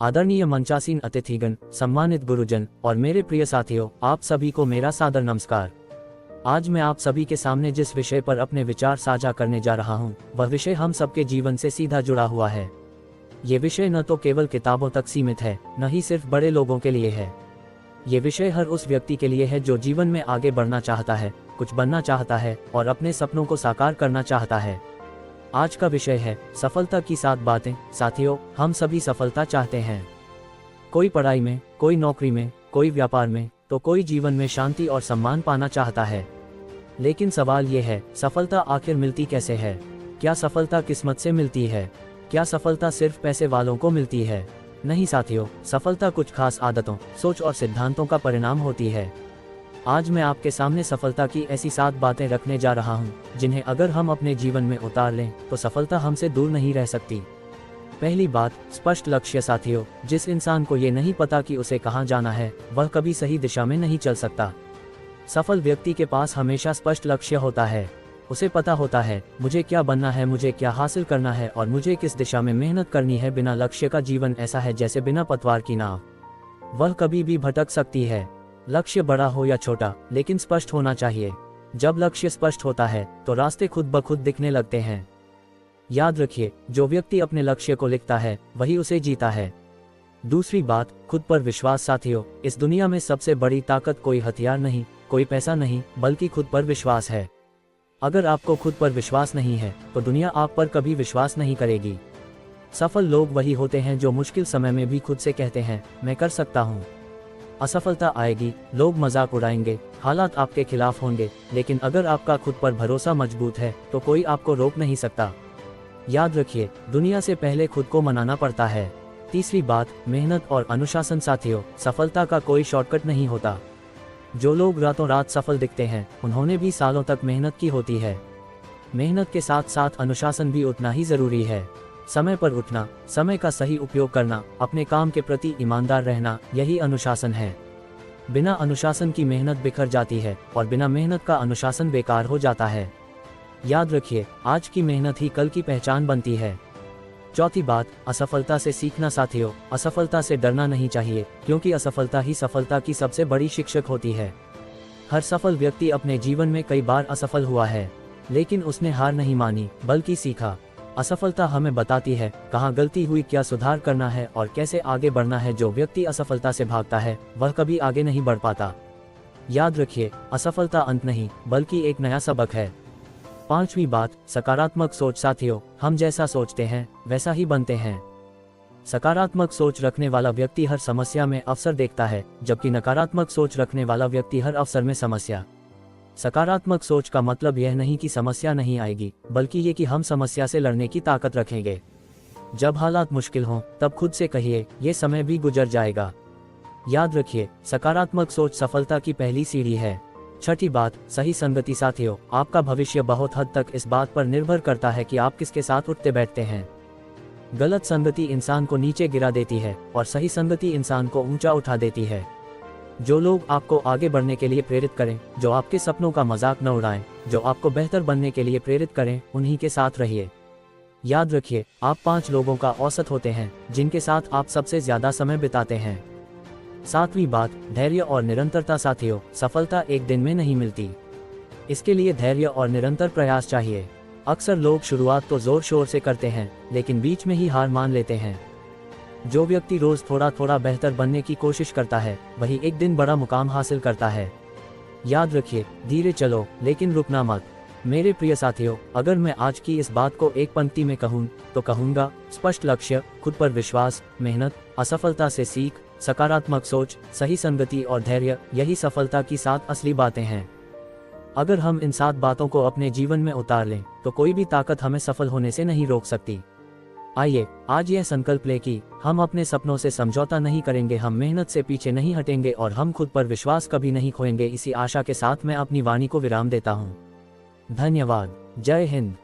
आदरणीय मंचासीन अतिथिगण, सम्मानित गुरुजन और मेरे प्रिय साथियों, आप सभी को मेरा सादर नमस्कार। आज मैं आप सभी के सामने जिस विषय पर अपने विचार साझा करने जा रहा हूं, वह विषय हम सबके जीवन से सीधा जुड़ा हुआ है। ये विषय न तो केवल किताबों तक सीमित है, न ही सिर्फ बड़े लोगों के लिए है। ये विषय हर उस व्यक्ति के लिए है जो जीवन में आगे बढ़ना चाहता है, कुछ बनना चाहता है और अपने सपनों को साकार करना चाहता है। आज का विषय है सफलता की 7 बातें। साथियों, हम सभी सफलता चाहते हैं। कोई पढ़ाई में, कोई नौकरी में, कोई व्यापार में, तो कोई जीवन में शांति और सम्मान पाना चाहता है। लेकिन सवाल ये है, सफलता आखिर मिलती कैसे है? क्या सफलता किस्मत से मिलती है? क्या सफलता सिर्फ पैसे वालों को मिलती है? नहीं साथियों, सफलता कुछ खास आदतों, सोच और सिद्धांतों का परिणाम होती है। आज मैं आपके सामने सफलता की ऐसी 7 बातें रखने जा रहा हूं, जिन्हें अगर हम अपने जीवन में उतार लें तो सफलता हमसे दूर नहीं रह सकती। पहली बात, स्पष्ट लक्ष्य। साथियों, जिस इंसान को ये नहीं पता कि उसे कहां जाना है, वह कभी सही दिशा में नहीं चल सकता। सफल व्यक्ति के पास हमेशा स्पष्ट लक्ष्य होता है। उसे पता होता है मुझे क्या बनना है, मुझे क्या हासिल करना है और मुझे किस दिशा में मेहनत करनी है। बिना लक्ष्य का जीवन ऐसा है जैसे बिना पतवार की नाव, वह कभी भी भटक सकती है। लक्ष्य बड़ा हो या छोटा, लेकिन स्पष्ट होना चाहिए। जब लक्ष्य स्पष्ट होता है तो रास्ते खुद ब खुद दिखने लगते हैं। याद रखिए, जो व्यक्ति अपने लक्ष्य को लिखता है वही उसे जीता है। दूसरी बात, खुद पर विश्वास। साथियों, इस दुनिया में सबसे बड़ी ताकत कोई हथियार नहीं, कोई पैसा नहीं, बल्कि खुद पर विश्वास है। अगर आपको खुद पर विश्वास नहीं है तो दुनिया आप पर कभी विश्वास नहीं करेगी। सफल लोग वही होते हैं जो मुश्किल समय में भी खुद से कहते हैं, मैं कर सकता हूँ। असफलता आएगी, लोग मजाक उड़ाएंगे, हालात आपके खिलाफ होंगे, लेकिन अगर आपका खुद पर भरोसा मजबूत है तो कोई आपको रोक नहीं सकता। याद रखिए, दुनिया से पहले खुद को मनाना पड़ता है। तीसरी बात, मेहनत और अनुशासन। साथियों, सफलता का कोई शॉर्टकट नहीं होता। जो लोग रातों रात सफल दिखते हैं, उन्होंने भी सालों तक मेहनत की होती है। मेहनत के साथ साथ अनुशासन भी उतना ही जरूरी है। समय पर उठना, समय का सही उपयोग करना, अपने काम के प्रति ईमानदार रहना, यही अनुशासन है। बिना अनुशासन की मेहनत बिखर जाती है और बिना मेहनत का अनुशासन बेकार हो जाता है। याद रखिए, आज की मेहनत ही कल की पहचान बनती है। चौथी बात, असफलता से सीखना। साथियों, असफलता से डरना नहीं चाहिए, क्योंकि असफलता ही सफलता की सबसे बड़ी शिक्षक होती है। हर सफल व्यक्ति अपने जीवन में कई बार असफल हुआ है, लेकिन उसने हार नहीं मानी, बल्कि सीखा। असफलता हमें बताती है कहाँ गलती हुई, क्या सुधार करना है और कैसे आगे बढ़ना है। जो व्यक्ति असफलता से भागता है वह कभी आगे नहीं बढ़ पाता। याद रखिए, असफलता अंत नहीं, बल्कि एक नया सबक है। पांचवी बात, सकारात्मक सोच। साथियों, हम जैसा सोचते हैं वैसा ही बनते हैं। सकारात्मक सोच रखने वाला व्यक्ति हर समस्या में अवसर देखता है, जबकि नकारात्मक सोच रखने वाला व्यक्ति हर अवसर में समस्या। सकारात्मक सोच का मतलब यह नहीं कि समस्या नहीं आएगी, बल्कि ये कि हम समस्या से लड़ने की ताकत रखेंगे। जब हालात मुश्किल हों तब खुद से कहिए, ये समय भी गुजर जाएगा। याद रखिए, सकारात्मक सोच सफलता की पहली सीढ़ी है। छठी बात, सही संगति। साथियों, आपका भविष्य बहुत हद तक इस बात पर निर्भर करता है कि आप किसके साथ उठते बैठते हैं। गलत संगति इंसान को नीचे गिरा देती है और सही संगति इंसान को ऊंचा उठा देती है। जो लोग आपको आगे बढ़ने के लिए प्रेरित करें, जो आपके सपनों का मजाक न उड़ाएं, जो आपको बेहतर बनने के लिए प्रेरित करें, उन्हीं के साथ रहिए। याद रखिए, आप 5 लोगों का औसत होते हैं जिनके साथ आप सबसे ज्यादा समय बिताते हैं। सातवीं बात, धैर्य और निरंतरता। साथियों, सफलता एक दिन में नहीं मिलती, इसके लिए धैर्य और निरंतर प्रयास चाहिए। अक्सर लोग शुरुआत तो जोर शोर से करते हैं, लेकिन बीच में ही हार मान लेते हैं। जो व्यक्ति रोज थोड़ा थोड़ा बेहतर बनने की कोशिश करता है, वही एक दिन बड़ा मुकाम हासिल करता है। याद रखिए, धीरे चलो लेकिन रुकना मत। मेरे प्रिय साथियों, अगर मैं आज की इस बात को एक पंक्ति में कहूँ तो कहूँगा, स्पष्ट लक्ष्य, खुद पर विश्वास, मेहनत, असफलता से सीख, सकारात्मक सोच, सही संगति और धैर्य, यही सफलता की 7 असली बातें हैं। अगर हम इन 7 बातों को अपने जीवन में उतार लें तो कोई भी ताकत हमें सफल होने से नहीं रोक सकती। आइए आज यह संकल्प लें कि हम अपने सपनों से समझौता नहीं करेंगे, हम मेहनत से पीछे नहीं हटेंगे और हम खुद पर विश्वास कभी नहीं खोएंगे। इसी आशा के साथ मैं अपनी वाणी को विराम देता हूँ। धन्यवाद। जय हिंद।